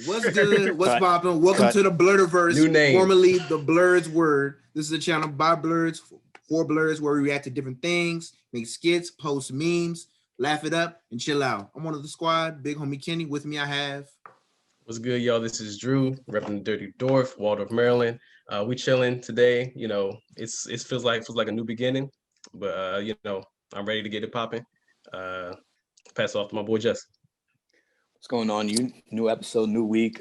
What's good? What's Cut. poppin'? Welcome Cut. to the Blerdiverse, New name. formerly the Blurred's Word. This is a channel by Blurs, for Blurs, where we react to different things, make skits, post memes, laugh it up, and chill out. I'm one of the squad, big homie Kenny. With me, I have. What's good, y'all? This is Drew, repping the Dirty Dwarf, Waldorf, Maryland. We chilling today. You know, it feels like a new beginning, but you know, I'm ready to get it popping. Pass it off to my boy Jesse. What's going on? New episode, new week.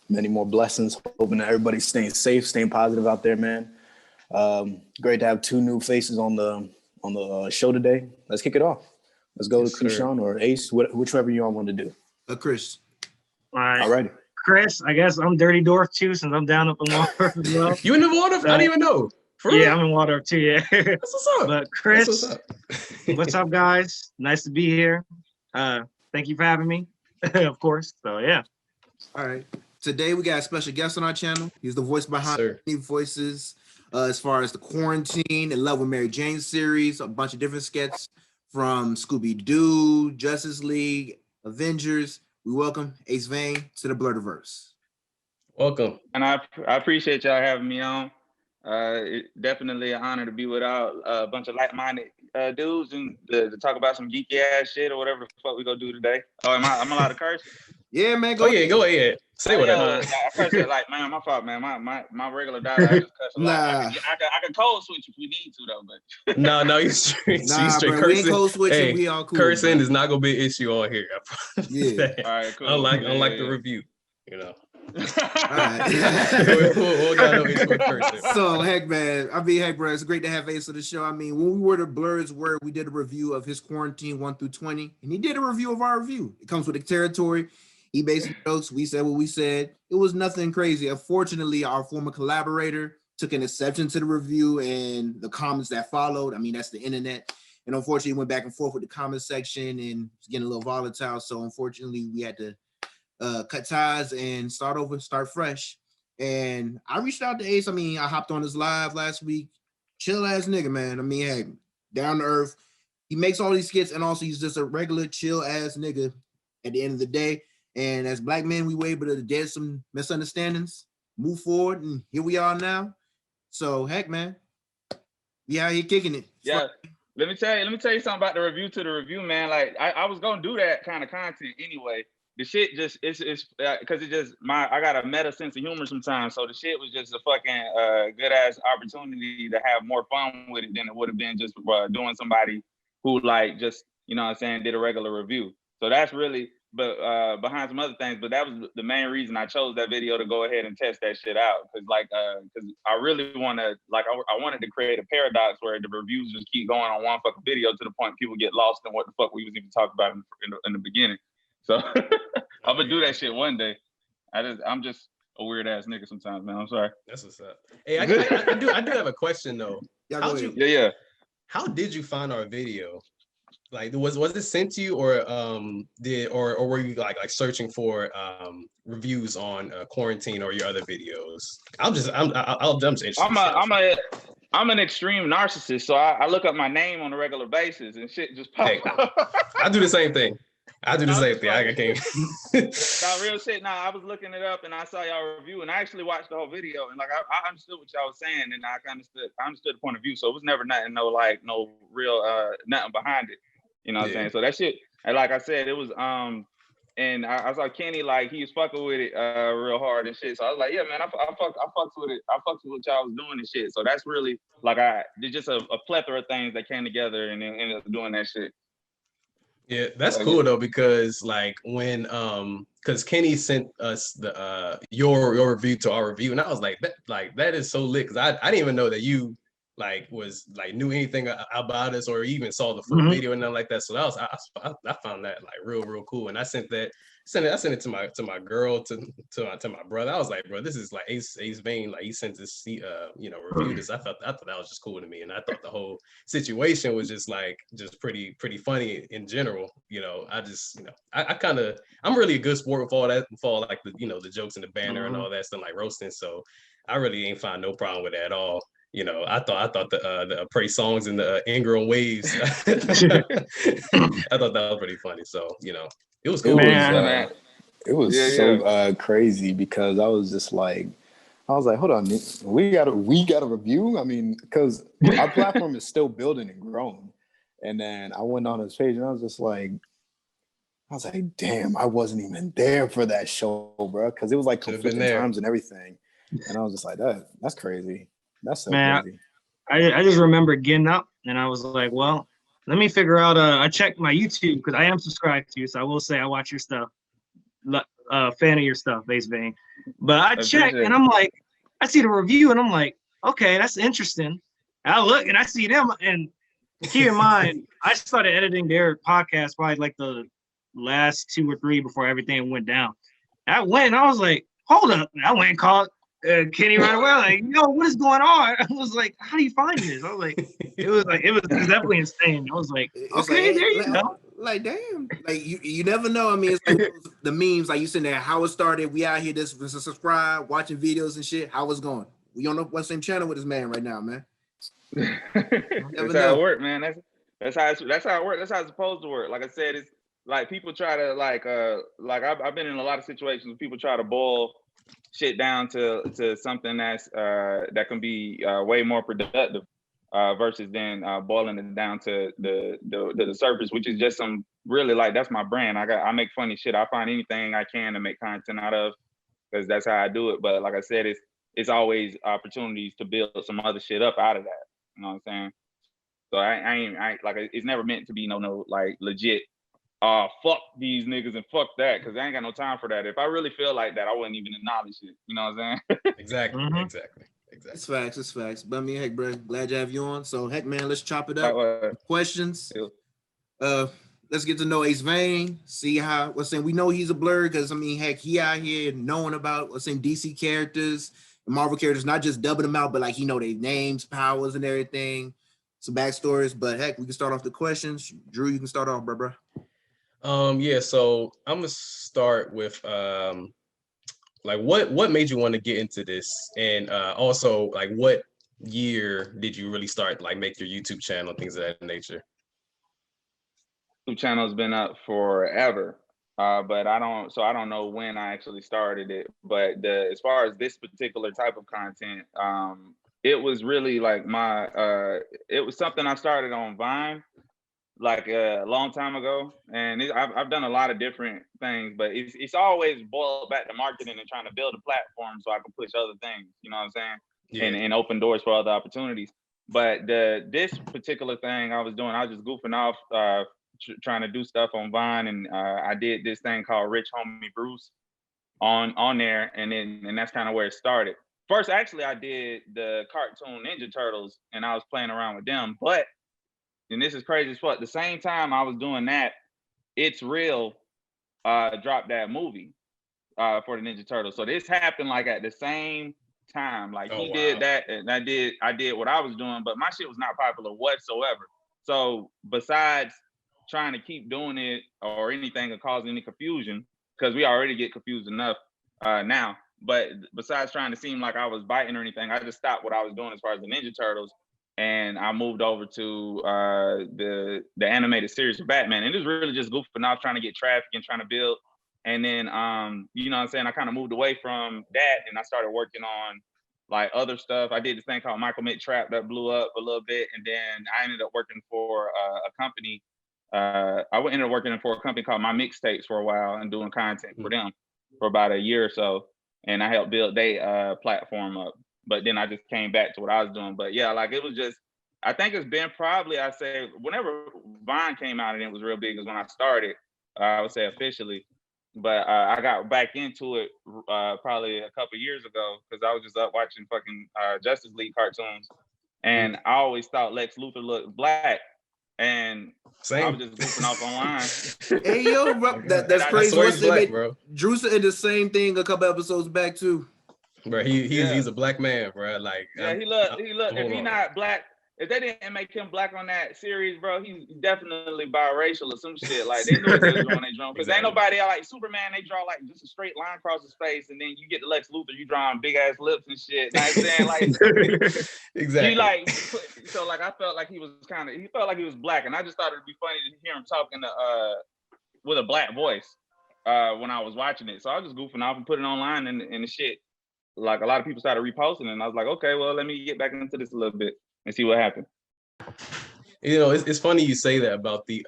Many more blessings. Hoping that everybody's staying safe, staying positive out there, man. Great to have two new faces on the show today. Let's kick it off. Let's go to Krishan or Ace, whichever you all want to do. Chris. All right. All righty. Chris, I guess I'm Dirty Dwarf too, since I'm down up in Waldorf as well. You in the Waldorf? I didn't even know. Yeah, I'm in Waldorf too, yeah. That's what's up. But Chris, That's what's up, guys? Nice to be here. Thank you for having me, of course. So, yeah. All right. Today, we got a special guest on our channel. He's the voice behind many voices as far as the Quarantine and Love with Mary Jane series, a bunch of different skits from Scooby-Doo, Justice League, Avengers. We welcome AceVane to the Blerdiverse. Welcome. And I appreciate y'all having me on. It's definitely an honor to be with a bunch of like-minded dudes and to talk about some geeky ass shit or whatever the fuck we gonna do today. Oh, I'm allowed to curse? Yeah, man. Go ahead. Say whatever. I curse it like, man, my fault, man. My regular diet, I just curse a lot. I can code switch if we need to though, but no, you straight. Bro, cursing. we ain't code switching. We all cool. Cursing is not gonna be an issue on here. Yeah. All right, cool. Unlike the review, you know. All right. So heck, man. Heck, bro, it's great to have Ace on the show. I mean, when we were the Blurs Word, we did a review of his Quarantine 1 through 20, and he did a review of our review. It comes with the territory. He basically jokes. We said what we said. It was nothing crazy. Unfortunately, our former collaborator took an exception to the review and the comments that followed. I mean, that's the internet. And unfortunately, went back and forth with the comment section and it's getting a little volatile. So unfortunately, we had to cut ties and start over, start fresh. And I reached out to Ace. I mean, I hopped on his live last week. Chill ass nigga, man. I mean, hey, down to earth. He makes all these skits and also he's just a regular chill ass nigga at the end of the day. And as black men, we were able to dead some misunderstandings, move forward, and here we are now. So heck, man, we out here kicking it. Yeah. Let me tell you something about the review to the review, man. Like I was gonna do that kind of content anyway. The shit just it's because I got a meta sense of humor sometimes. So the shit was just a fucking good ass opportunity to have more fun with it than it would have been just doing somebody who like just, you know what I'm saying, did a regular review. So that's really behind some other things, but that was the main reason I chose that video to go ahead and test that shit out. Cause I really want to, like, I wanted to create a paradox where the reviews just keep going on one fucking video to the point people get lost in what the fuck we was even talking about in the beginning. So I'm gonna do that shit one day. I'm just a weird ass nigga sometimes, man. I'm sorry. That's what's up. Hey, I do have a question though. How did you find our video? Like, was it sent to you, or were you like searching for reviews on Quarantine or your other videos? I'm just interested. I'm an extreme narcissist, so I look up my name on a regular basis and shit just pop up. I do the same thing. I can't. No, real shit. Nah, I was looking it up and I saw y'all review and I actually watched the whole video and like I understood what y'all was saying and I understood the point of view. So it was never nothing, no real nothing behind it. You know what I'm saying? So that shit, and like I said, it was and I saw Kenny, like he was fucking with it real hard and shit. So I was like, yeah, man, I fucked with it. I fucked with what y'all was doing and shit. So that's really like did just a plethora of things that came together and then ended up doing that shit. Yeah, that's cool though, because like when because Kenny sent us the your review to our review, and I was like that is so lit, because I didn't even know that you like knew anything about us or even saw the full video and nothing like that. So that was I found that like real cool, and I sent it to my girl, to my brother. I was like, bro, this is like AceVane, like he sent this review this. I thought that was just cool to me, and I thought the whole situation was just pretty funny in general. You know, I just I'm really a good sport with all that, for all like the jokes and the banner and all that stuff, like roasting. So I really ain't find no problem with that at all. You know, I thought the praise songs and the Ingram waves, I thought that was pretty funny. So, you know, it was cool. Man. It was crazy because I was like, hold on, we got a review. I mean, because our platform is still building and growing. And then I went on his page and I was like, damn, I wasn't even there for that show, bro. Because it was like conflicting times and everything. And I was just like, that's crazy. That's so crazy. I just remember getting up and I was like, well, let me figure out. I checked my YouTube because I am subscribed to you, so I will say I watch your stuff. Fan of your stuff, AceVane. But I check and I'm like, I see the review and I'm like, okay, that's interesting. I look and I see them, and keep in mind, I started editing their podcast probably like the last 2 or 3 before everything went down. I went and I was like, hold up. I went and called Kenny right away, like, yo, what is going on? I was like, how do you find this? I was like, it was definitely insane. I was like, okay, there you go. Like, damn, like you never know. I mean, it's like the memes, like you sitting there, how it started. We out here, this subscribe, watching videos and shit. How it's going? We on the same channel with this man right now, man. That's how it works, man. That's how it works. That's how it's supposed to work. Like I said, it's like people try to like I've been in a lot of situations where people try to boil shit down to something that's that can be way more productive versus then boiling it down to the surface, which is just some really like, that's my brand. I make funny shit. I find anything I can to make content out of, because that's how I do it. But like I said, it's always opportunities to build some other shit up out of that. You know what I'm saying? So I ain't like, it's never meant to be no like legit fuck these niggas and fuck that, because I ain't got no time for that. If I really feel like that, I wouldn't even acknowledge it. You know what I'm saying? Exactly. It's facts. But I mean, heck, bro, glad to have you on. So heck, man, let's chop it up. Questions. Let's get to know AceVane. See how, we know he's a blur, because I mean, heck, he out here knowing about DC characters and Marvel characters, not just dubbing them out, but like, their names, powers, and everything, some backstories. But heck, we can start off the questions. Drew, you can start off, bro. Yeah, so I'm gonna start with like what made you want to get into this, and also like what year did you really start like make your YouTube channel, things of that nature? YouTube channel's been up forever, but I don't know when I actually started it. But as far as this particular type of content, it was really like it was something I started on Vine like a long time ago, and I've done a lot of different things, but it's always boiled back to marketing and trying to build a platform so I can push other things, you know what I'm saying? Yeah. And open doors for other opportunities. But this particular thing I was doing, I was just goofing off, trying to do stuff on Vine, and I did this thing called Rich Homie Bruce on there, and that's kind of where it started. First, actually, I did the cartoon Ninja Turtles, and I was playing around with them, but and this is crazy as fuck. At the same time I was doing that, It's Real dropped that movie for the Ninja Turtles. So this happened like at the same time. Like he did that, and I did what I was doing, but my shit was not popular whatsoever. So besides trying to keep doing it or anything or cause any confusion, because we already get confused enough now. But besides trying to seem like I was biting or anything, I just stopped what I was doing as far as the Ninja Turtles. And I moved over to the animated series of Batman. And it was really just goofing off, trying to get traffic and trying to build. And then, you know what I'm saying? I kind of moved away from that and I started working on like other stuff. I did this thing called Michael Mitt Trap that blew up a little bit. And then I ended up working for a company. I ended up working for a company called My Mixtapes for a while and doing content for them for about a year or so. And I helped build their platform up. But then I just came back to what I was doing. But yeah, like it was just, I think it's been probably, I say, whenever Vine came out and it was real big is when I started, I would say officially. But I got back into it probably a couple years ago because I was just up watching fucking Justice League cartoons. And I always thought Lex Luthor looked black. And I was just goofing off online. Hey, yo, bro, that's crazy. What's black, bro? Drew said the same thing a couple episodes back, too. Bro, he's a black man, bro. Like, yeah, he look. If he's not black, if they didn't make him black on that series, bro, he's definitely biracial or some shit. Like they knew what they was doing, because ain't nobody like Superman. They draw like just a straight line across his face, and then you get to Lex Luthor, you drawing big ass lips and shit. You know what I'm saying? Like, exactly. He like, so like I felt like he felt like he was black, and I just thought it'd be funny to hear him talking to with a black voice. when I was watching it. So I was just goofing off and put it online and the shit. Like a lot of people started reposting it, and I was like, okay, well, let me get back into this a little bit and see what happened. You know, it's funny you say that about the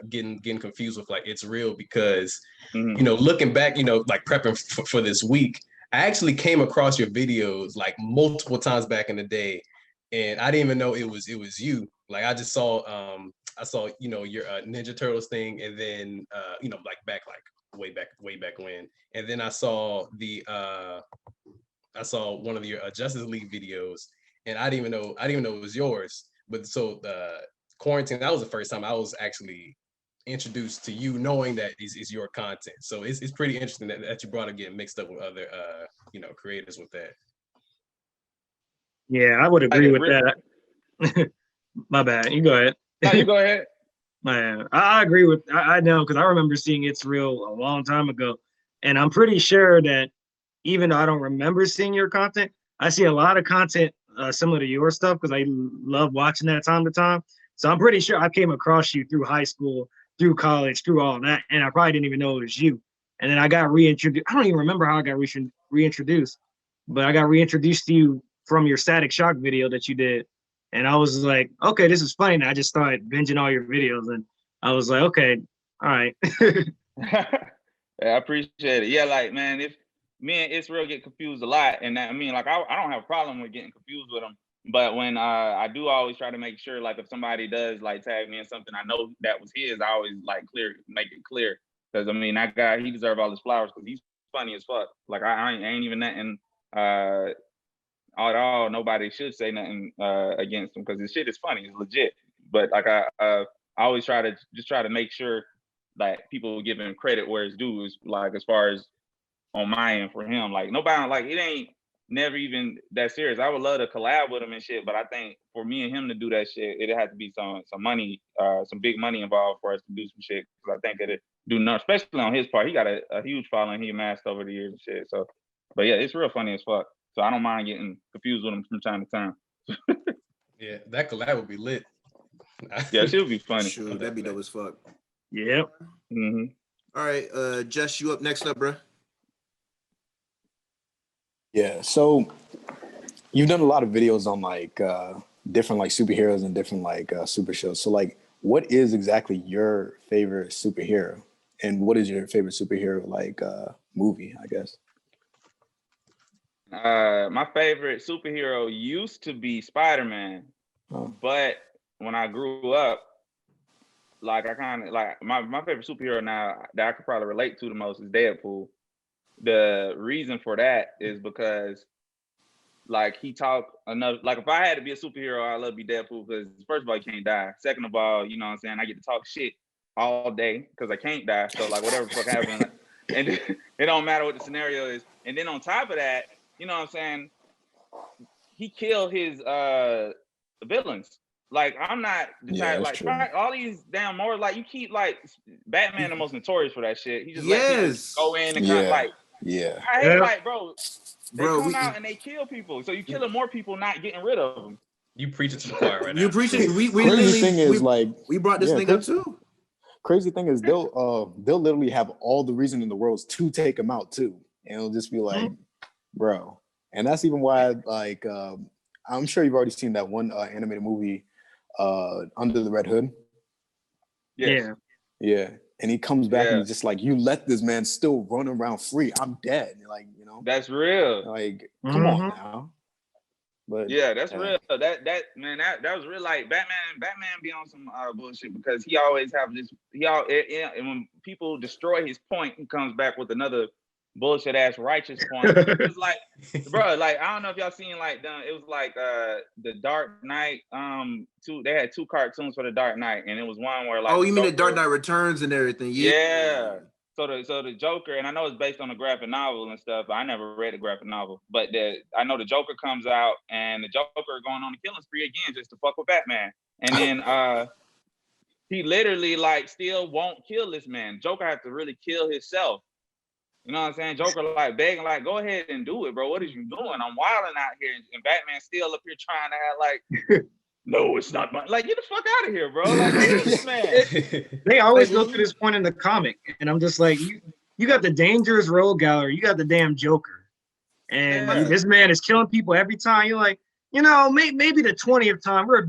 getting confused with like It's Real, because you know, looking back, you know, like prepping for this week, I actually came across your videos like multiple times back in the day, and I didn't even know it was you. Like I just saw you know, your Ninja Turtles thing, and then you know, like way back when, and then I saw one of your Justice League videos, and I didn't even know it was yours. But so the quarantine, that was the first time I was actually introduced to you, knowing that is your content. So it's pretty interesting that you brought up getting mixed up with other you know, creators with that. Yeah, I would agree with that. My bad. You go ahead. No, you go ahead. Man, I agree with. I know, because I remember seeing It's Real a long time ago, and I'm pretty sure that even though I don't remember seeing your content, I see a lot of content similar to your stuff because I love watching that time to time. So I'm pretty sure I came across you through high school, through college, through all that, and I probably didn't even know it was you. And then I got reintroduced. I don't even remember how I got reintroduced, but I got reintroduced to you from your Static Shock video that you did. And I was like, okay, this is funny. And I just started binging all your videos, and I was like, okay, all right. Yeah, I appreciate it. Yeah, like, man, if me and It's Real get confused a lot, and I mean, like, I don't have a problem with getting confused with them, but when I do always try to make sure, like, if somebody does like tag me in something I know that was his, I always like make it clear, because I mean, that guy, he deserves all his flowers because he's funny as fuck. Like, I ain't even nothing at all. Nobody should say nothing against him because his shit is funny, it's legit. But like, I always try to make sure that people give him credit where it's due, is like, as far as on my end for him. Like, nobody, like, it ain't never even that serious. I would love to collab with him and shit, but I think for me and him to do that shit, it'd have to be some money, some big money involved for us to do some shit. Because I think it'd do nothing, especially on his part. He got a huge following he amassed over the years and shit. So, but yeah, it's real funny as fuck. So I don't mind getting confused with him from time to time. Yeah, that collab would be lit. Yeah, she would be funny. Sure, that'd be dope as fuck. Yep. All right, Jess, you up next up, bro. Yeah, so you've done a lot of videos on like different like superheroes and different like super shows. So like, what is exactly your favorite superhero, and what is your favorite superhero like movie, I guess? My favorite superhero used to be Spider-Man, but when I grew up, like, I kind of like my favorite superhero now that I could probably relate to the most is Deadpool. The reason for that is because, like, he talk enough. Like, if I had to be a superhero, I'd love to be Deadpool because, first of all, he can't die. Second of all, you know what I'm saying, I get to talk shit all day because I can't die. So, like, whatever the fuck happens, and it don't matter what the scenario is. And then on top of that, you know what I'm saying, he killed his villains. Like, I'm not the type, like, all these damn more, like, you keep, like, Batman the most notorious for that shit. He just let people go in and kind of like, I hate, like, bro, they come out and they kill people. So you killing more people, not getting rid of them. You preaching to the choir right now. You preaching. We crazy thing is, like, we brought this thing up too. Crazy thing is, they'll literally have all the reason in the world to take him out too, and it'll just be like, bro. And that's even why, like, I'm sure you've already seen that one animated movie, Under the Red Hood. Yes. Yeah. And he comes back and he's just like, you let this man still run around free. I'm dead. Like, you know. That's real. Like, come on now. But yeah, that's real. That man, that was real. Like, Batman be on some bullshit because he always have this. And when people destroy his point, he comes back with another bullshit ass righteous point. It's like, bro, like, I don't know if y'all seen, like, it was like the Dark Knight. They had two cartoons for the Dark Knight, and it was one where, like, you mean the Dark Knight Returns and everything? Yeah. So the Joker, and I know it's based on a graphic novel and stuff. I never read the graphic novel, but I know the Joker comes out, and the Joker going on a killing spree again just to fuck with Batman, and then he literally, like, still won't kill this man. Joker has to really kill himself. You know what I'm saying? Joker, like, begging, like, go ahead and do it, bro. What is you doing? I'm wilding out here, and Batman still up here trying to have, like, no, it's not my, like, get the fuck out of here, bro. Like, kill this man. They always go to this point in the comic, and I'm just like, you got the dangerous road gallery, you got the damn Joker, and Yeah. this man is killing people every time. You're like, maybe the 20th time we're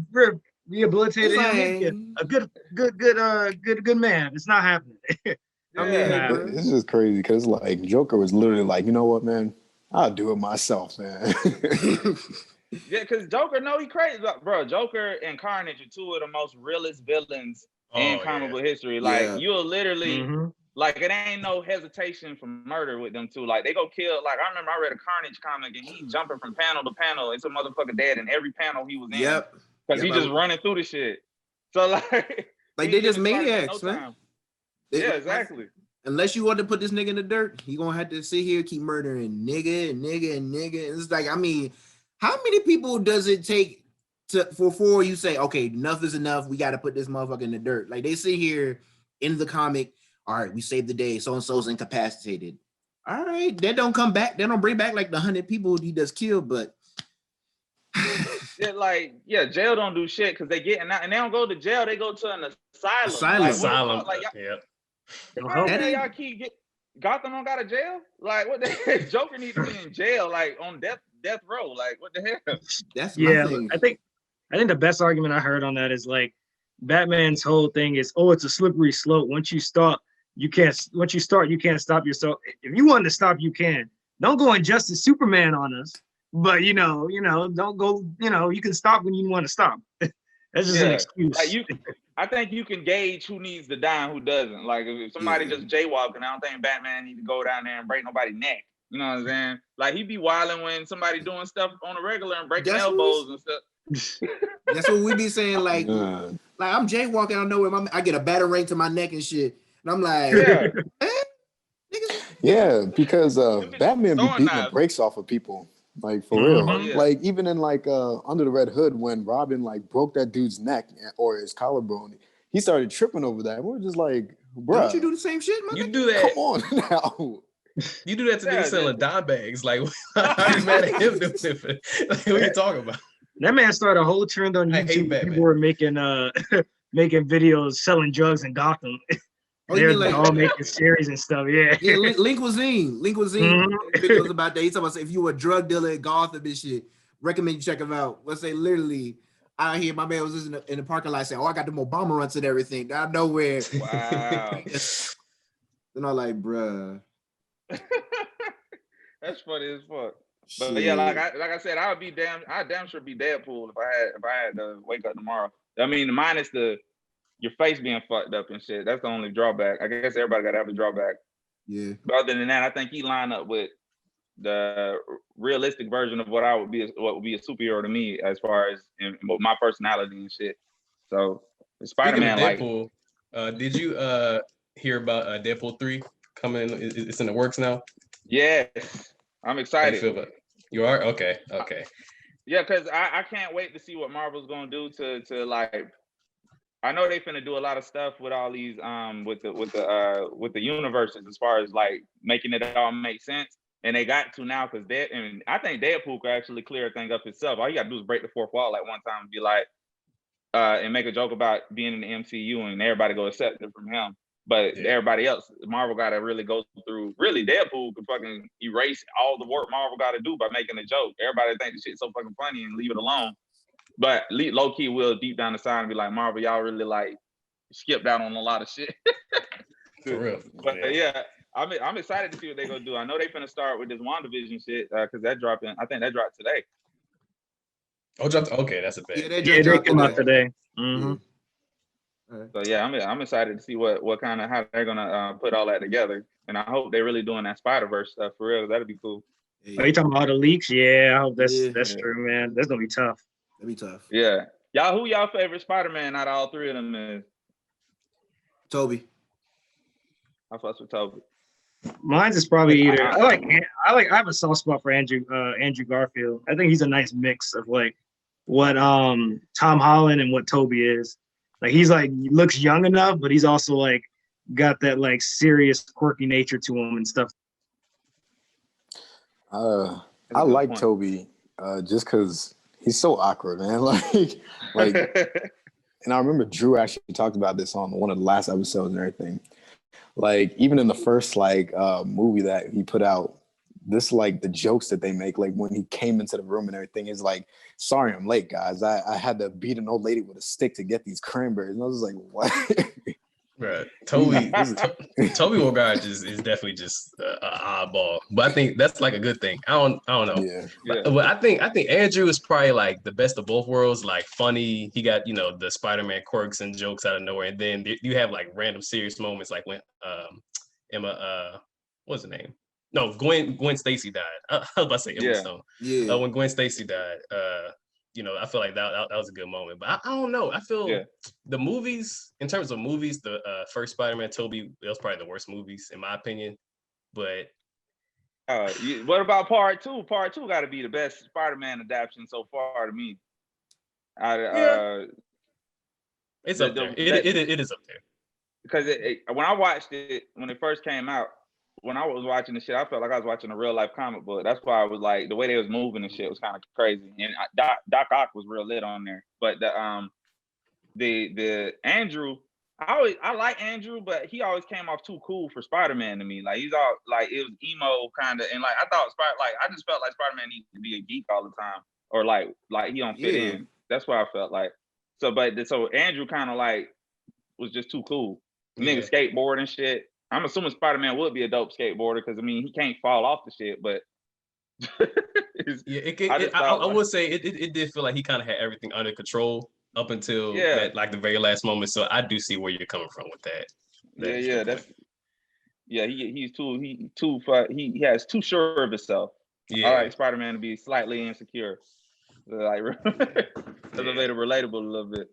rehabilitated It's him, he'll be a good man. It's not happening. I mean, Yeah. bro. It's just crazy because like Joker was literally like, you know what, man, I'll do it myself, man. Yeah, because Joker, no, he crazy, bro. Joker and Carnage are two of the most realest villains in comic book history. Like Yeah. you'll literally, Mhm. like it ain't no hesitation for murder with them two. Like they go kill. Like I remember I read a Carnage comic and he's jumping from panel to panel. It's a motherfucker dead in every panel he was in. Yep. Because Yep, he just running through the shit. So like Like he they just killing Carnage in maniacs, no man. time. They- Yeah, exactly. Unless you want to put this nigga in the dirt, he gonna have to sit here keep murdering nigga and nigga and nigga. It's like, I mean, how many people does it take before you say, okay, enough is enough, we got to put this motherfucker in the dirt? Like they sit here in the comic, all right, we saved the day, so and so's incapacitated. All right, they don't come back, they don't bring back like the 100 people he just killed, but Yeah, jail don't do shit because they getting out and they don't go to jail, they go to an asylum. Asylum. Like, what the Asylum. fuck? Like, Yep. how the That hell ain't- y'all keep get Gotham don't got a jail? Like what the heck? Joker need to be in jail, like on death row. Like what the hell? that's my Yeah, thing. I think the best argument I heard on that is like Batman's whole thing is, oh, it's a slippery slope. Once you start, you can't stop yourself. If you want to stop, you can. Don't go Injustice Superman on us. But don't go, you can stop when you want to stop. That's just an excuse. Like I think you can gauge who needs to die and who doesn't. Like if somebody just jaywalking, I don't think Batman need to go down there and break nobody's neck. You know what I'm saying? Like he be wilding when somebody doing stuff on a regular and breaking elbows and stuff. That's what we be saying. Like, Yeah. like I'm jaywalking out of nowhere. I get a battering to my neck and shit, and I'm like, Yeah. niggas, Yeah, because Batman be throwing beating the knives. brakes off of people. Like for real. Oh, yeah. Like even in like Under the Red Hood when Robin like broke that dude's neck or his collarbone, he started tripping over that. We're just like, bro, don't you do the same shit, man? You do that. come on now. You do that to Yeah, niggas selling dime bags. Like, how you mad at him doing it? Like, what are you talking about? That man started a whole trend on I hate YouTube. Batman. People were making making videos selling drugs in Gotham. Oh, you They're mean like- all making series and stuff. Yeah. Yeah, Link was in. Videos about that. He's talking about if you were a drug dealer at Gotham and shit, recommend you check him out. Let's say literally out here, my man was just in the parking lot saying, "Oh, I got them Obama runs and everything." Out of nowhere, Wow. and I'm like, bruh. That's funny as fuck. Shit. But yeah, like I said, I'd damn sure be Deadpool if I had to wake up tomorrow. I mean, minus your face being fucked up and shit. That's the only drawback. I guess everybody gotta have a drawback. Yeah. But other than that, I think he lined up with the realistic version of what would be a superhero to me as far as my personality and shit. So Spider-Man, Speaking of Deadpool, did you hear about Deadpool 3 coming? It's in the works now. yes, I'm How you excited. feel about it? You are? Okay. Yeah, because I can't wait to see what Marvel's gonna do to like. I know they finna do a lot of stuff with all these with the universes as far as like making it all make sense, and they got to now because I think Deadpool could actually clear a thing up itself. All you gotta do is break the fourth wall like one time and be like and make a joke about being in the MCU and everybody go accept it from him. But everybody else, Marvel got to really go through. Really, Deadpool could fucking erase all the work Marvel got to do by making a joke. Everybody think the shit's so fucking funny and leave it alone. But low key will deep down the side and be like, Marvel, y'all really like skipped out on a lot of shit. For real. But yeah, I'm excited to see what they're gonna do. I know they're gonna start with this WandaVision shit because that dropped in. I think that dropped today. Oh, dropped. Okay, that's a bet. Yeah, Yeah, just they dropped came out today. today. Mhm. So yeah, I'm excited to see what kind of how they're gonna put all that together, and I hope they're really doing that Spider-Verse stuff for real. That'd be cool. Are you talking about all the leaks? Yeah, I hope that's Yeah. true, man. That's gonna be tough. That'd be tough. Yeah, who y'all favorite Spider-Man out of all three of them is? Toby. I fuss with Toby. Mine's is probably either I have a soft spot for Andrew Garfield. I think he's a nice mix of like what Tom Holland and what Toby is. Like he looks young enough, but he's also like got that like serious quirky nature to him and stuff. I like Toby just because he's so awkward, man. Like, and I remember Drew actually talked about this on one of the last episodes and everything. Like even in the first movie that he put out, this like the jokes that they make, like when he came into the room and everything is like, sorry I'm late guys, I had to beat an old lady with a stick to get these cranberries, and I was like, what? Right. Toby Maguire is definitely just an oddball, but I think that's like a good thing. I don't know. Yeah. But I think Andrew is probably like the best of both worlds. Like funny, he got the Spider-Man quirks and jokes out of nowhere, and then you have like random serious moments, like when Emma what's her name? No, Gwen Stacy died. I was about to say Emma Stone. Yeah. When Gwen Stacy died, I feel like that was a good moment. But I don't know. I feel the movies, in terms of movies, the first Spider-Man, Tobey, that was probably the worst movies in my opinion. But what about part two? Part two got to be the best Spider-Man adaptation so far to me. It's up there. It is up there. Because when I watched it, when it first came out, when I was watching the shit, I felt like I was watching a real life comic book. That's why I was like, the way they was moving and shit was kind of crazy. And Doc Ock was real lit on there. But the Andrew, I like Andrew, but he always came off too cool for Spider-Man to me. Like he's all like, it was emo kind of, and like I thought I just felt like Spider-Man needs to be a geek all the time, or like he don't fit in. That's what I felt like. So Andrew kind of like was just too cool. Nigga skateboard and shit. I'm assuming Spider-Man would be a dope skateboarder because I mean he can't fall off the shit, but I would say it did feel like he kind of had everything under control up until that, like the very last moment. So I do see where you're coming from with that. He has too sure of himself. I like Spider-Man to be slightly insecure. Like that's made it relatable a little bit.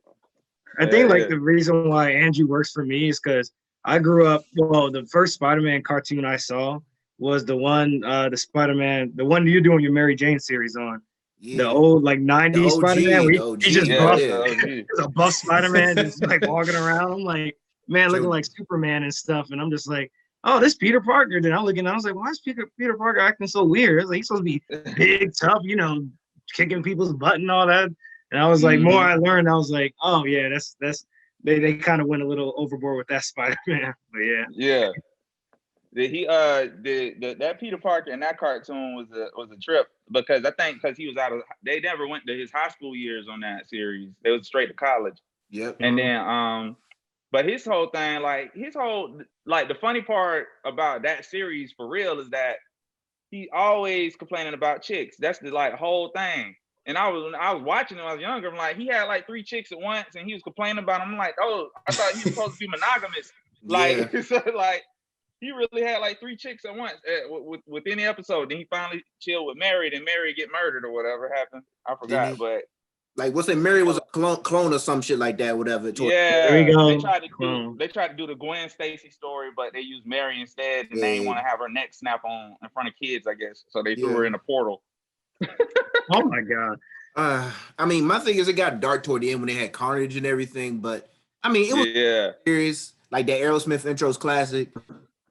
I think the reason why Andrew works for me is because I grew up, the first Spider-Man cartoon I saw was the one, the Spider-Man, the one you're doing your Mary Jane series on. Yeah. The old 90s Spider-Man. He just buffed a buff Spider-Man just like walking around. I'm like, man, looking like Superman and stuff. And I'm just like, oh, this Peter Parker. Then I'm looking, I was like, why is Peter Parker acting so weird? It's like he's supposed to be big, tough, kicking people's butt and all that. And I was like, more I learned, I was like, oh yeah, that's they kind of went a little overboard with that Spider-Man. But yeah. That Peter Parker in that cartoon was a trip because I think he was they never went to his high school years on that series. They was straight to college. Yep. And then but his whole thing, the funny part about that series for real is that he always complaining about chicks. That's the whole thing. And I was watching him when I was younger. I'm like, he had 3 chicks at once, and he was complaining about them. I'm like, oh, I thought he was supposed to be monogamous. He really had 3 chicks at once within the episode. Then he finally chilled with Mary, and Mary get murdered or whatever happened. I forgot, but what's it? Mary was a clone or some shit like that, whatever. Yeah, there you go. They tried to do the Gwen Stacy story, but they used Mary instead, and they didn't want to have her neck snap on in front of kids, I guess. So they threw her in a portal. Oh my god. I mean, my thing is it got dark toward the end when they had Carnage and everything, but I mean, it was serious. Like that Aerosmith intro's classic.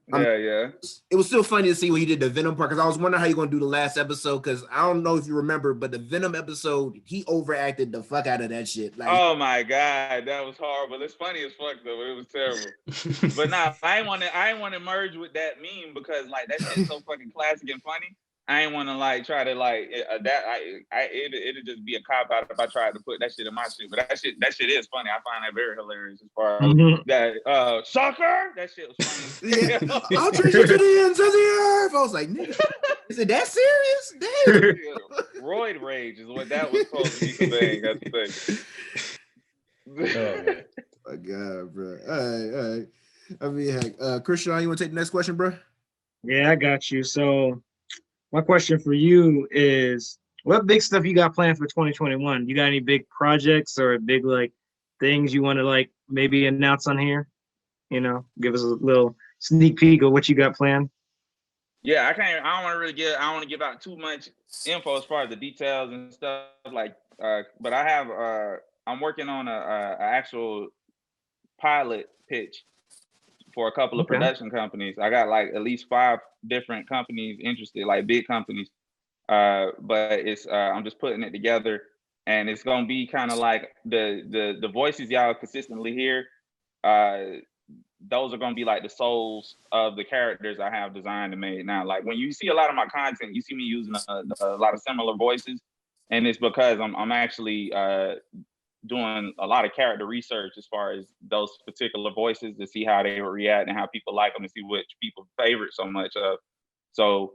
It was still funny to see when he did the Venom part, because I was wondering how you're gonna do the last episode, because I don't know if you remember, but the Venom episode, he overacted the fuck out of that shit. Oh my god, that was horrible. It's funny as fuck though, but it was terrible. But nah, I ain't want to merge with that meme because that shit's so fucking classic and funny. I ain't want to try to adapt. It'd just be a cop out if I tried to put that shit in my shit. But that shit is funny. I find that very hilarious as far as that sucker. That shit was funny. I'll treat you to the ends of the earth. I was like, nigga, is it that serious? Damn. Roid rage is what that was supposed to be conveying. That's the thing. Oh my god, bro. All right. I mean, heck, Christian, you want to take the next question, bro? Yeah, I got you. So my question for you is, what big stuff you got planned for 2021? You got any big projects or big things you want to maybe announce on here? Give us a little sneak peek of what you got planned. Yeah, I don't want to give out too much info as far as the details and stuff but I have I'm working on a actual pilot pitch for a couple of production companies. I got at least 5 different companies interested, big companies. But it's I'm just putting it together, and it's gonna be kind of like the voices y'all consistently hear. those are gonna be like the souls of the characters I have designed and made now. Like when you see a lot of my content, you see me using a lot of similar voices, and it's because I'm actually doing a lot of character research as far as those particular voices to see how they would react and how people like them and see which people favorite so much of. So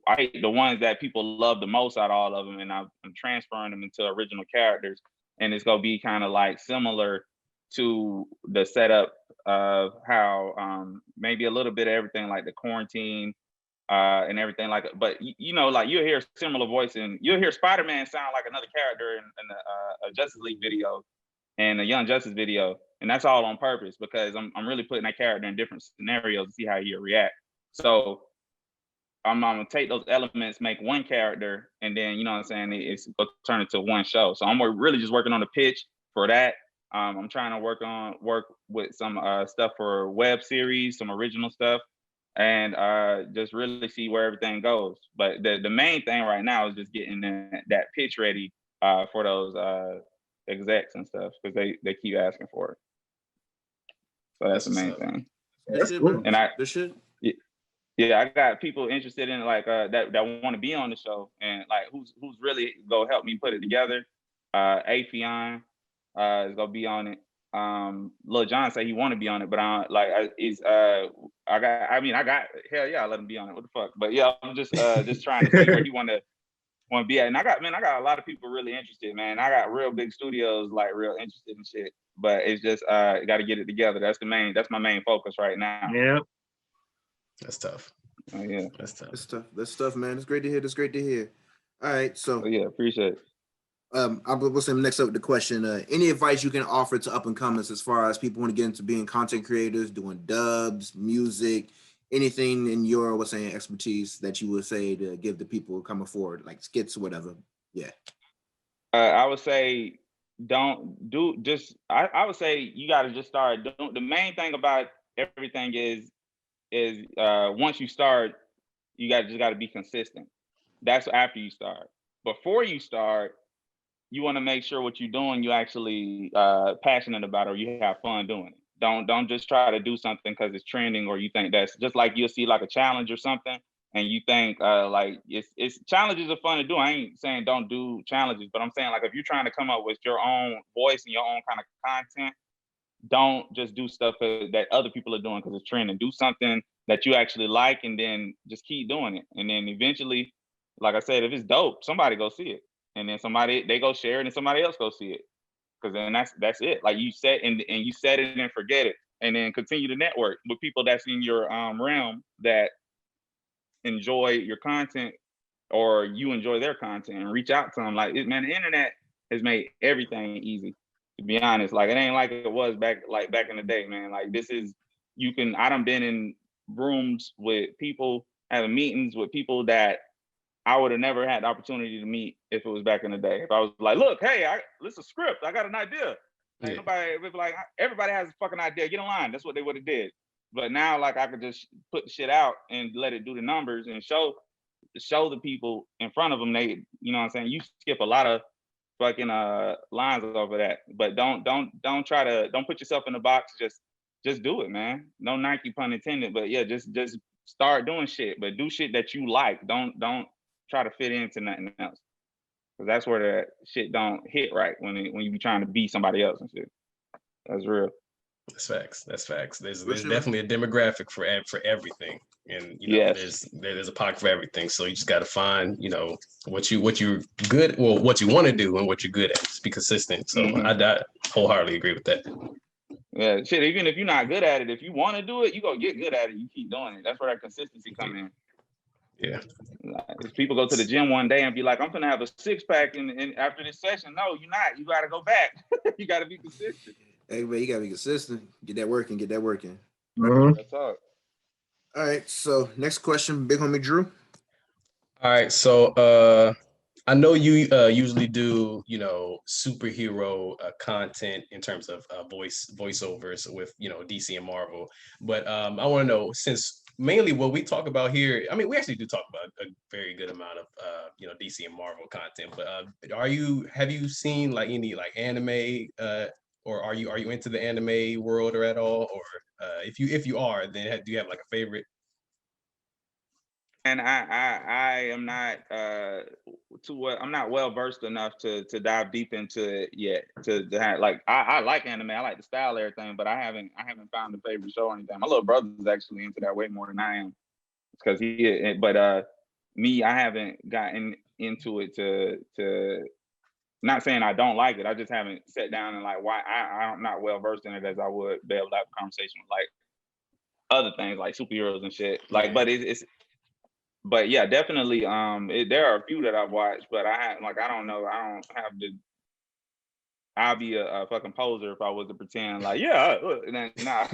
I hate the ones that people love the most out of all of them, and I'm transferring them into original characters, and it's gonna be kind of like similar to the setup of how maybe a little bit of everything like the quarantine and everything like it. But you know, like you'll hear similar voice and you'll hear Spider-Man sound like another character in a Justice League video and a Young Justice video, and that's all on purpose because I'm really putting that character in different scenarios to see how he'll react. So I'm gonna take those elements, make one character, and then you know what I'm saying, it's gonna turn into one show. So I'm really just working on the pitch for that. I'm trying to work with some stuff for web series, some original stuff, and just really see where everything goes. But the main thing right now is just getting that pitch ready for those execs and stuff because they keep asking for it. So that's the main thing. That's cool. And Good shit. Yeah, I got people interested in like that want to be on the show and like who's really gonna help me put it together. AceVane is gonna be on it. Lil John said he want to be on it, but I got hell yeah, I let him be on it. What the fuck? But yeah, I'm just trying to see where he want to be at. And I got a lot of people really interested, man. I got real big studios like real interested in shit. But it's just got to get it together. That's my main focus right now. Yeah. That's tough. Oh, yeah. That's tough. That's tough, man. It's great to hear. All right, so yeah, appreciate it. I'll say next up with the question. Any advice you can offer to up and comers as far as people want to get into being content creators, doing dubs, music, anything in your expertise that you would say to give the people coming forward, like skits or whatever? Yeah. I would say I would say you got to just start doing. The main thing about everything is once you start, you got to be consistent. That's after you start. Before you start, you want to make sure what you're doing you actually passionate about or you have fun doing it. Don't just try to do something because it's trending or you think that's just like you'll see like a challenge or something and you think like it's challenges are fun to do. I ain't saying don't do challenges, but I'm saying like if you're trying to come up with your own voice and your own kind of content, don't just do stuff that other people are doing because it's trending. Do something that you actually like and then just keep doing it. And then eventually, like I said, if it's dope, somebody go see it. And then they go share it and somebody else go see it. Because then that's it. Like you set and you set it and forget it. And then continue to network with people that's in your realm that enjoy your content or you enjoy their content and reach out to them. Like, man, the internet has made everything easy. To be honest, like it ain't like it was back in the day, man. Like I done been in rooms with people, having meetings with people that I would have never had the opportunity to meet if it was back in the day. If I was like, look, hey, this is a script. I got an idea. Yeah. Nobody would be like, everybody has a fucking idea. Get in line. That's what they would have did. But now, like, I could just put the shit out and let it do the numbers and show the people in front of them. They, you know what I'm saying? You skip a lot of fucking lines over that. But don't put yourself in the box. Just do it, man. No Nike pun intended. But yeah, just start doing shit. But do shit that you like. Don't try to fit into nothing else. Because that's where the shit don't hit right when you be trying to be somebody else and shit. That's real. That's facts. There's definitely a demographic for everything, and yes. there's a pocket for everything. So you just got to find what you're good, well, what you want to do and what you're good at. Just be consistent. So I wholeheartely agree with that. Yeah, shit. Even if you're not good at it, if you want to do it, you go get good at it. You keep doing it. That's where that consistency come in. Yeah. If people go to the gym one day and be like, I'm gonna have a 6-pack and after this session, no, you're not. You gotta go back. You gotta be consistent. Hey, man, you gotta be consistent. Get that working. That's all. All right. So next question, big homie Drew. All right. So I know you usually do superhero content in terms of voiceovers with DC and Marvel, but I want to know, since mainly what we talk about here, I mean, we actually do talk about a very good amount of DC and Marvel content, but have you seen like any like anime or are you into the anime world or at all? Or if you are, then do you have like a favorite? And I am not I'm not well versed enough to dive deep into it yet. To have, like, I like anime, I like the style and everything, but I haven't found a favorite show or anything. My little brother's actually into that way more than I am, because me, I haven't gotten into it to. Not saying I don't like it, I just haven't sat down and like why I'm not well versed in it as I would be able to have a conversation with like other things like superheroes and shit. Like, but yeah, definitely. There are a few that I've watched, but I don't know. I don't have the. I'll be a fucking poser if I was to pretend like, yeah, nah.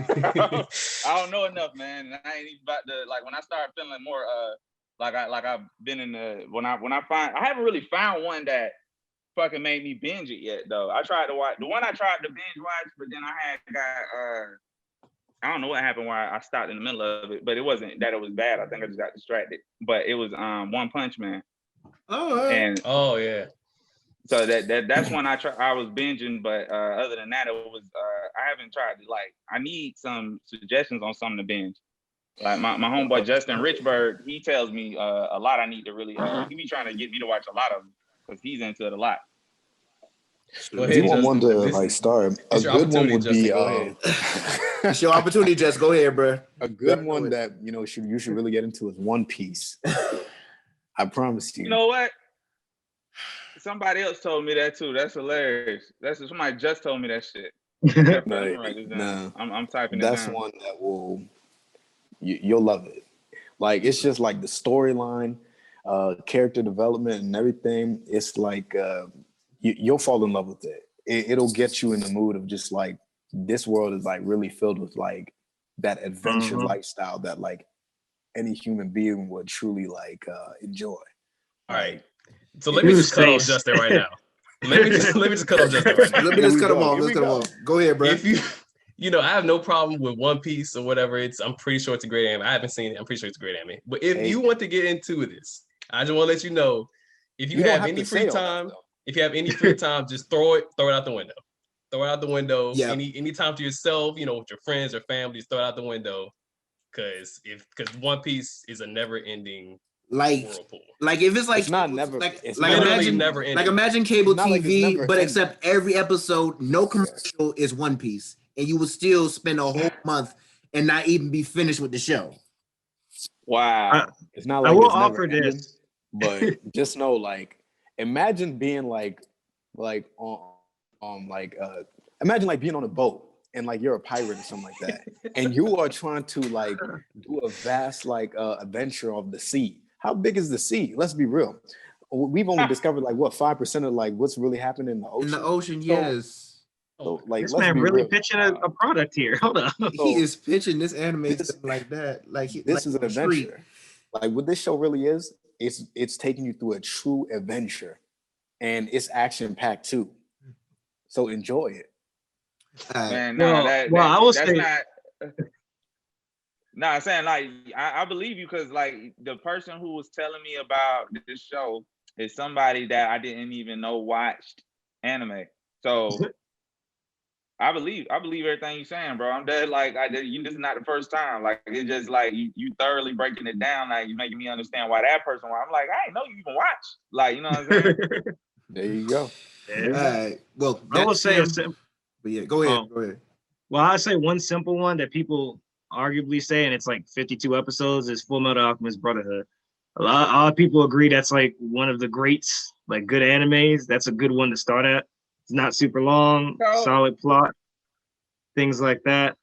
I don't know enough, man. And I ain't even about to, like, when I start feeling more like I've been in the when I haven't really found one that fucking made me binge it yet though. I tried to watch the one I tried to binge watch, but then I don't know what happened why I stopped in the middle of it, but it wasn't that it was bad. I think I just got distracted. But it was One Punch Man. Oh, And oh yeah. So that's when I was binging, but other than that, it was I haven't tried to, like, I need some suggestions on something to binge. Like my homeboy Justin Richburg, he tells me a lot. I need to really he be trying to get me to watch a lot of them because he's into it a lot. Go If ahead, you want one to Justin. like start, a It's your good one opportunity, would Justin. be Go ahead. it's your opportunity, Jess. Go ahead, bro. a good one that you should really get into is One Piece. I promise you. You know what? Somebody else told me that too. That's hilarious. Somebody just told me that shit. Nah, I'm typing it that's down. one that you'll love it. Like, it's just like the storyline, character development and everything. It's like you'll fall in love with it. It'll get you in the mood of just like, this world is like really filled with like that adventure lifestyle that like any human being would truly like enjoy. All right. So let me just cut off Justin right now. Let me just cut off Justin right now. Let me just cut him off. Let's cut him off. Go ahead, bro. If I have no problem with One Piece or whatever. I'm pretty sure it's a great anime. I haven't seen it. I'm pretty sure it's a great anime. But if you want to get into this, I just want to let you know, if you have any free time, just throw it out the window. Throw it out the window. Yeah. Any time to yourself, with your friends or family, just throw it out the window. Because One Piece is a never-ending whirlpool. Like if it's like, it's not never, it's like imagine never ending. like imagine cable TV, like but except every episode, no commercial is One Piece, and you will still spend a whole month and not even be finished with the show. Wow. It's not like I will it's never offer ending, this, but just know, like, imagine being imagine like being on a boat and like you're a pirate or something like that, and you are trying to like do a vast like adventure of the sea. How big is the sea? Let's be real. We've only discovered like 5% of like what's really happening in the ocean. In the ocean, yes. So like, this let's man be really real. pitching a product here. Hold on. He is pitching this anime thing like that. Like This is an adventure. Like what this show really is, it's taking you through a true adventure, and it's action packed too. So enjoy it. Man, I will say, I'm saying, like, I believe you, because like the person who was telling me about this show is somebody that I didn't even know watched anime. So I believe everything you're saying, bro. I'm dead. Like, this is not the first time. Like, it's just like you thoroughly breaking it down. Like, you making me understand why that person. Why I'm like, I didn't know you even watch. Like, you know what I'm saying? There you go. Well, I will say but yeah, go ahead. Go ahead. Well, I say one simple one that people arguably say, and it's like 52 episodes, is Full Metal Alchemist Brotherhood. A lot of people agree that's like one of the greats, like good animes. That's a good one to start at. It's not super long, solid plot, things like that.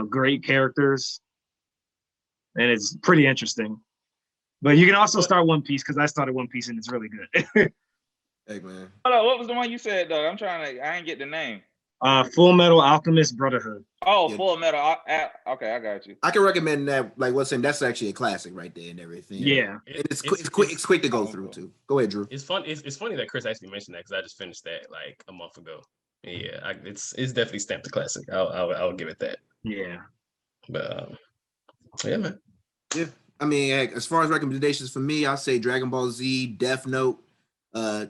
Great characters, and it's pretty interesting. But you can also start One Piece, because I started One Piece and it's really good. Hey man. Hold on, what was the one you said though? I ain't get the name. Full Metal Alchemist Brotherhood. Oh, yeah. Full Metal. Okay, I got you. I can recommend that. Like what's saying, that's actually a classic right there and everything. Yeah, it's quick to go through too. Go ahead, Drew. It's fun. It's funny that Chris actually mentioned that, because I just finished that like a month ago. Yeah, it's definitely stamped a classic. I'll give it that. Yeah, but yeah, man. Yeah, I mean, as far as recommendations for me, I'll say Dragon Ball Z, Death Note.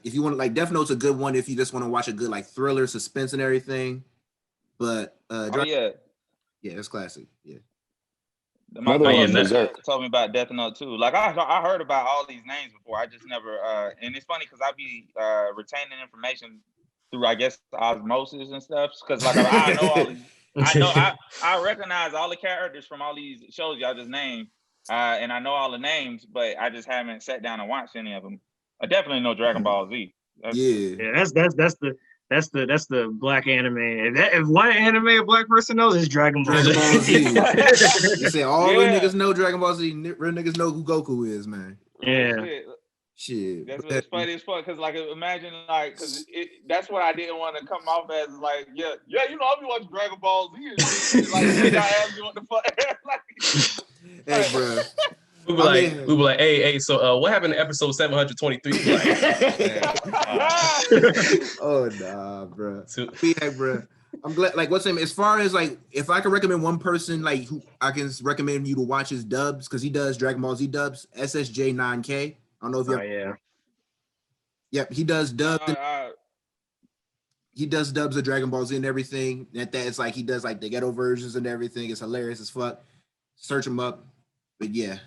If you want, like, Death Note's a good one if you just want to watch a good like thriller, suspense, and everything. But Oh yeah. yeah, it's classic. Yeah. My Another fellow one, sister Berserk. told me about Death Note too. Like I heard about all these names before. I just never and it's funny because I be retaining information through I guess osmosis and stuff. Cause like I know all these I recognize all the characters from all these shows y'all just named. And I know all the names, but I just haven't sat down and watched any of them. I definitely know Dragon Ball Z. Yeah. That's the black anime. If one anime a black person knows, it's Dragon Ball. Dragon Ball Z. You say all real Yeah. niggas know Dragon Ball Z. Real niggas know who Goku is, man. Yeah. Shit. That's what's funny as fuck. Cause like imagine like cause that's what I didn't want to come off as like you know I'll be watching Dragon Ball Z and shit. Like shit, I ask you what the fuck. Like, Hey, bro. We were like, hey, so what happened to episode 723? Oh nah, bro. Yeah, bro. I'm glad. Like, what's him? As far as like, if I could recommend one person, like, who I can recommend you to watch his dubs because he does Dragon Ball Z dubs. SSJ9K. I don't know if you. Yeah. Yep, he does dubs. He does dubs of Dragon Ball Z and everything. It's like he does like the ghetto versions and everything. It's hilarious as fuck. Search him up. But yeah.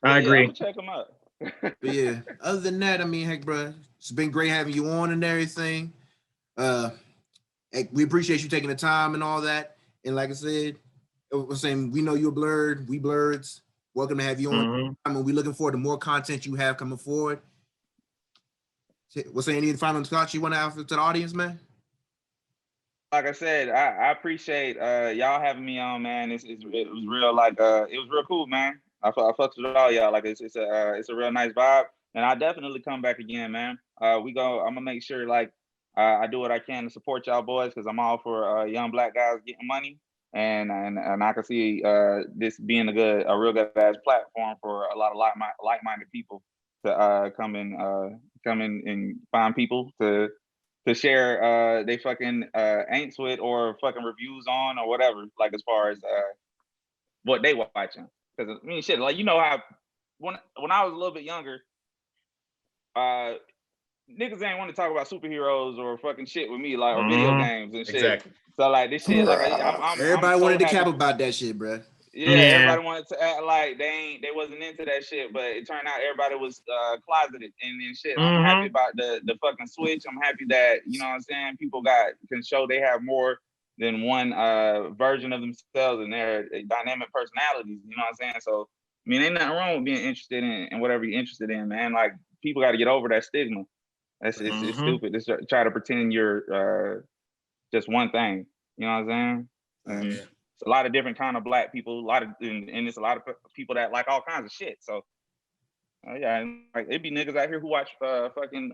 I agree. I'm gonna check them out. But yeah, other than that, I mean, heck, bro, it's been great having you on and everything. We appreciate you taking the time and all that. And like I said, we're saying we know you're Blurred, we Blurreds. Welcome to have you on. Mhm. I mean, we're looking forward to more content you have coming forward. What's any final thoughts you want to offer to the audience, man? Like I said, I appreciate y'all having me on, man. It was real like it was real cool, man. I fucks with all y'all. Like it's a real nice vibe, and I definitely come back again, man. I'm gonna make sure like I do what I can to support y'all boys because I'm all for young black guys getting money, and I can see this being a real good ass platform for a lot of like-minded people to come in and find people to share they fucking ain'ts with or fucking reviews on or whatever. Like as far as what they watching. Because I mean, shit, like you know how when I was a little bit younger, niggas ain't want to talk about superheroes or fucking shit with me, like or video games and shit. Exactly. So like this shit, like Everybody wanted to cap about that shit, bro. Yeah, everybody wanted to act like they wasn't into that shit, but it turned out everybody was closeted and shit. I'm happy about the fucking switch. I'm happy that you know what I'm saying. People can show they have more than one version of themselves and their dynamic personalities. You know what I'm saying? So I mean, ain't nothing wrong with being interested in whatever you're interested in, man. Like people got to get over that stigma. It's stupid. Just try to pretend you're just one thing. You know what I'm saying? It's a lot of different kind of black people. And it's a lot of people that like all kinds of shit. So yeah, like it be niggas out here who watch fucking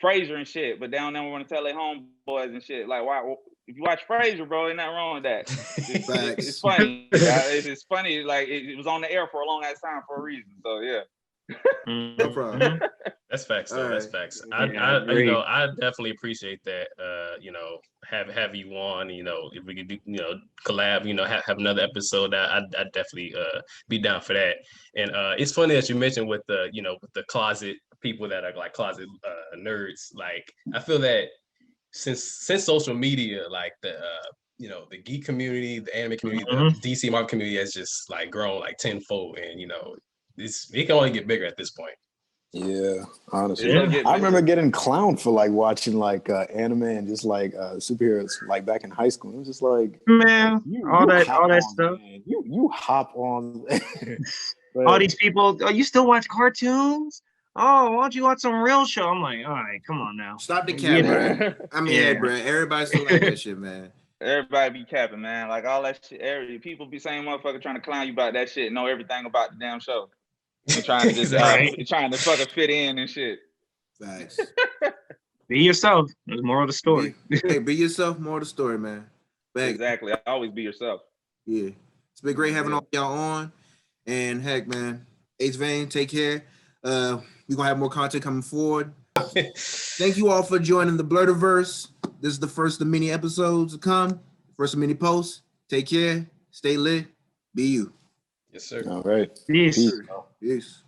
Frasier and shit, but they don't never want to tell their homeboys and shit. Like, why? If you watch Frasier, bro, ain't nothing wrong with that. It's funny. It's funny. Like it was on the air for a long ass time for a reason. So yeah. No problem. That's facts, though. That's facts. I I definitely appreciate that. Have you on. If we could do, collab. Have another episode. I'd definitely be down for that. And it's funny that you mentioned with the with the closet people that are like closet nerds. Like I feel that since social media, like the the geek community, the anime community, the DC Marvel community has just like grown like tenfold, and it can only get bigger at this point. Yeah, honestly. I remember getting clowned for like watching like anime and just like superheroes like back in high school. It was just like, man, all that stuff. Man. You hop on. All these people, you still watch cartoons? Oh, why don't you watch some real show? I'm like, all right, come on now. Stop the cap, bro. I mean, yeah, bro. Everybody still like that shit, man. Everybody be capping, man. Like all that shit. People be saying motherfucker trying to clown you about that shit. Know everything about the damn show. And trying to just trying to fucking fit in and shit. Facts. Be yourself. There's more of the story. Be yourself. More of the story, man. Facts. Exactly. Always be yourself. Yeah. It's been great having all y'all on. And heck, man, AceVane, take care. We're gonna have more content coming forward. Thank you all for joining the Blerdiverse. This is the first of many episodes to come. First of many posts. Take care. Stay lit. Be you. Yes, sir. All right. Peace. Peace.